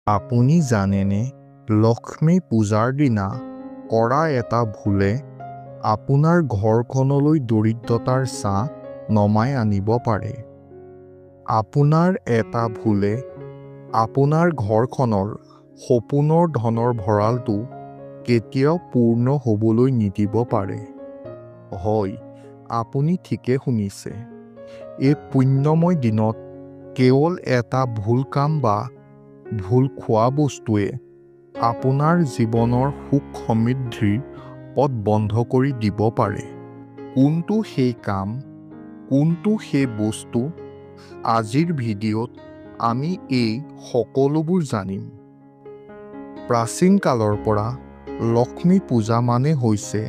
আপুনি জানেনে, লক্ষ্মী পূজাৰ দিনা কৰা এটা ভুলে আপোনাৰ ঘৰখনলৈ দৰিদ্ৰতাৰ ছাঁ নমাই আনিব পাৰে। আপোনাৰ এটা ভুলে আপোনাৰ ঘৰখনৰ সপোনৰ ধনৰ ভঁৰালটো কেতিয়াও পূৰ্ণ হ'বলৈ নিদিব পাৰে। হয়, আপুনি ঠিকে শুনিছে। এই পুণ্যময় দিনত কেৱল এটা ভুল কাম বা ভুল খোৱা বস্তুৱে আপোনাৰ জীৱনৰ সুখ সমৃদ্ধিৰ পথ বন্ধ কৰি দিব পাৰে। কোনটো সেই কাম, কোনটো সেই বস্তু, আজিৰ ভিডিঅ'ত আমি এই সকলোবোৰ জানিম। প্ৰাচীন কালৰ পৰা লক্ষ্মী পূজা মানে হৈছে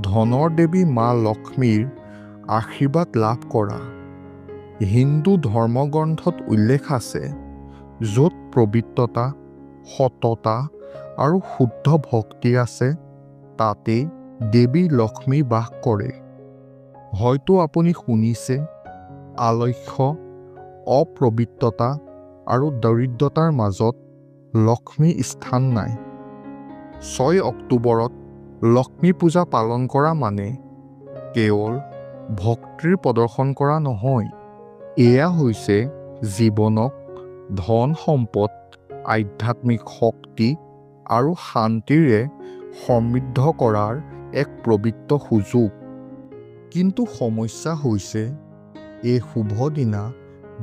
ধনৰ দেৱী মা লক্ষ্মীৰ আশীৰ্বাদ লাভ কৰা। হিন্দু ধৰ্মগ্ৰন্থত উল্লেখ আছে, য'ত পবিত্ৰতা, সততা আৰু শুদ্ধ ভক্তি আছে, তাতেই দেৱী লক্ষ্মী বাস কৰে। হয়তো আপুনি শুনিছে, আলস্য, অপবিত্ৰতা আৰু দৰিদ্ৰতাৰ মাজত লক্ষ্মীৰ স্থান নাই। 6 অক্টোবৰত লক্ষ্মী পূজা পালন কৰা মানে কেৱল ভক্তিৰ প্ৰদৰ্শন কৰা নহয়, এয়া হৈছে জীৱনক ধন সম্পদ, আধ্যাত্মিক শক্তি আৰু শান্তিৰে সমৃদ্ধ কৰাৰ এক পবিত্ৰ সুযোগ। কিন্তু সমস্যা হৈছে, এই শুভ দিনা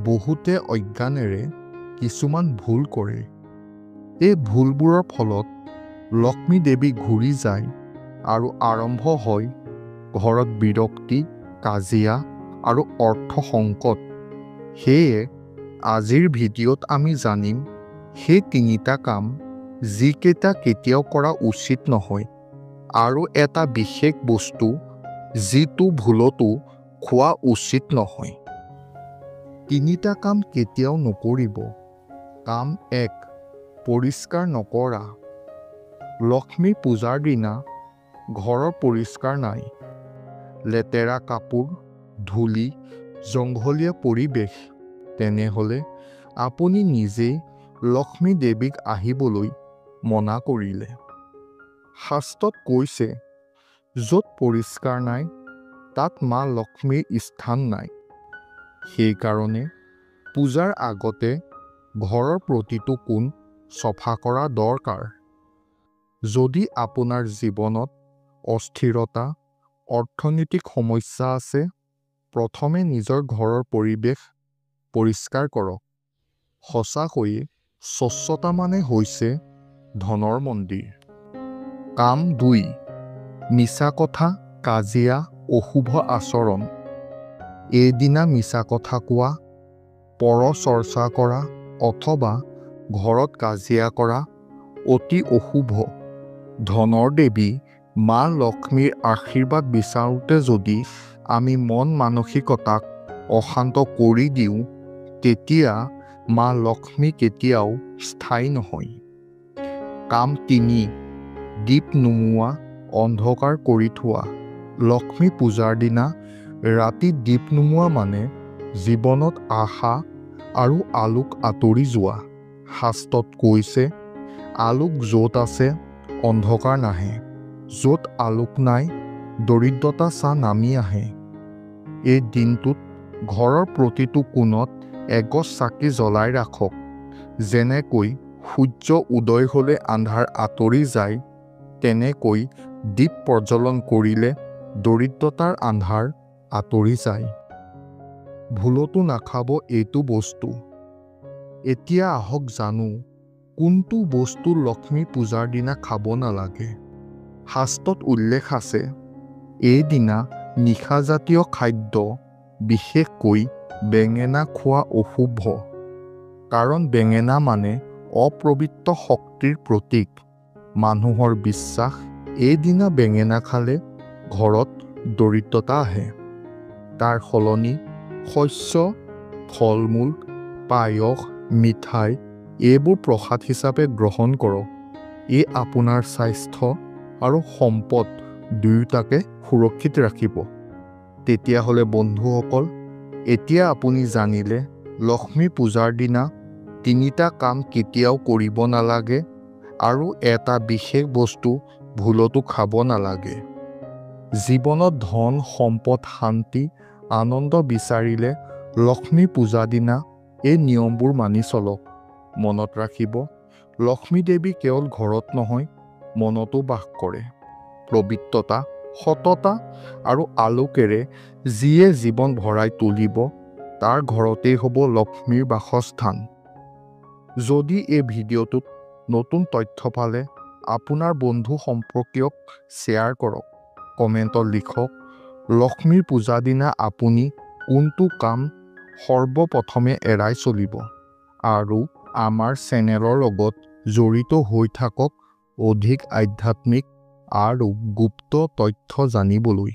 বহুতে অজ্ঞানেৰে কিছুমান ভুল কৰে। এই ভুলবোৰৰ ফলত লক্ষ্মী দেৱী ঘূৰি যায় আৰু আৰম্ভ হয় ঘৰত বিৰক্তি, কাজিয়া আৰু অৰ্থ সংকট। সেয়ে আজিৰ ভিডিঅ'ত আমি জানিম সেই 3টা কাম যিকেইটা কেতিয়াও কৰা উচিত নহয়, আৰু এটা বিশেষ বস্তু যিটো ভুলতো খোৱা উচিত নহয়। 3টা কাম কেতিয়াও নকৰিব। কাম 1, পৰিষ্কাৰ নকৰা। লক্ষ্মী পূজাৰ দিনা ঘৰৰ পৰিষ্কাৰ নাই। লেতেৰা কাপোৰ, ধূলি, জংঘলীয়া পৰিৱেশ। তেনেহ'লে আপুনি নিজেই লক্ষ্মী দেৱীক আহিবলৈ মনা কৰিলে। শাস্ত্ৰত কৈছে, য'ত পৰিষ্কাৰ নাই, তাত মা লক্ষ্মীৰ স্থান নাই। সেইকাৰণে পূজাৰ আগতে ঘৰৰ প্ৰতিটো কোণ চফা কৰা দৰকাৰ। যদি আপোনাৰ জীৱনত অস্থিৰতা, অৰ্থনৈতিক সমস্যা আছে, প্ৰথমে নিজৰ ঘৰৰ পৰিৱেশ পৰিষ্কাৰ কৰক। সঁচাকৈয়ে স্বচ্ছতা মানে হৈছে ধনৰ মন্দিৰ। কাম 2, মিছা কথা, কাজিয়া, অশুভ আচৰণ। এইদিনা মিছা কথা কোৱা, পৰ চৰ্চা কৰা অথবা ঘৰত কাজিয়া কৰা অতি অশুভ। ধনৰ দেৱী মা লক্ষ্মীৰ আশীৰ্বাদ বিচাৰোঁতে যদি আমি মন মানসিকতাক অশান্ত কৰি দিওঁ, তেতিয়া মা লক্ষ্মী কেতিয়াও স্থায়ী নহয়। কাম 3, দীপ নুমুওৱা, অন্ধকাৰ কৰি থোৱা। লক্ষ্মী পূজাৰ দিনা ৰাতি দীপ নুমুওৱা মানে জীৱনত আশা আৰু আলোক আঁতৰি যোৱা। শাস্ত্ৰত কৈছে, আলোক য'ত আছে অন্ধকাৰ নাহে, য'ত আলোক নাই দৰিদ্ৰতা ছাঁ নামি আহে। এই দিনটোত ঘৰৰ প্ৰতিটো কোণত এগছ চাকি জ্বলাই ৰাখক। যেনেকৈ সূৰ্য উদয় হ'লে আন্ধাৰ আঁতৰি যায়, তেনেকৈ দীপ প্ৰজ্বলন কৰিলে দৰিদ্ৰতাৰ আন্ধাৰ আঁতৰি যায়। ভুলতো নাখাব এইটো বস্তু। এতিয়া আহক জানো, কোনটো বস্তু লক্ষ্মী পূজাৰ দিনা খাব নালাগে। শাস্ত্ৰত উল্লেখ আছে, এইদিনা নিশাজাতীয় খাদ্য, বিশেষকৈ বেঙেনা খোৱা অশুভ। কাৰণ বেঙেনা মানে অপবিত্ৰ শক্তিৰ প্ৰতীক। মানুহৰ বিশ্বাস, এইদিনা বেঙেনা খালে ঘৰত দৰিদ্ৰতা আহে। তাৰ সলনি শস্য, ফল-মূল, পায়স, মিঠাই এইবোৰ প্ৰসাদ হিচাপে গ্ৰহণ কৰক। ই আপোনাৰ স্বাস্থ্য আৰু সম্পদ দুয়োটাকে সুৰক্ষিত ৰাখিব। তেতিয়াহ'লে বন্ধুসকল, এতিয়া আপুনি জানিলে লক্ষ্মী পূজাৰ দিনা তিনিটা কাম কেতিয়াও কৰিব নালাগে আৰু এটা বিশেষ বস্তু ভুলতো খাব নালাগে। জীৱনত ধন, সম্পদ, শান্তি, আনন্দ বিচাৰিলে লক্ষ্মী পূজা দিনা এই নিয়মবোৰ মানি চলক। মনত ৰাখিব, লক্ষ্মী দেৱী কেৱল ঘৰত নহয়, মনতো বাস কৰে। পবিত্ৰতা, সততা আৰু আলোকেৰে যিয়ে জীৱন ভৰাই তুলিব, তাৰ ঘৰতেই হ'ব লক্ষ্মীৰ বাসস্থান। যদি এই ভিডিঅ'টোত নতুন তথ্য পালে আপোনাৰ বন্ধু সম্পৰ্কীয়ক শ্বেয়াৰ কৰক। কমেণ্টত লিখক, লক্ষ্মীৰ পূজা দিনা আপুনি কোনটো কাম সৰ্বপ্ৰথমে এৰাই চলিব। আৰু আমাৰ চেনেলৰ লগত জড়িত হৈ থাকক অধিক আধ্যাত্মিক আৰু গুপ্ত তথ্য জানিবলৈ।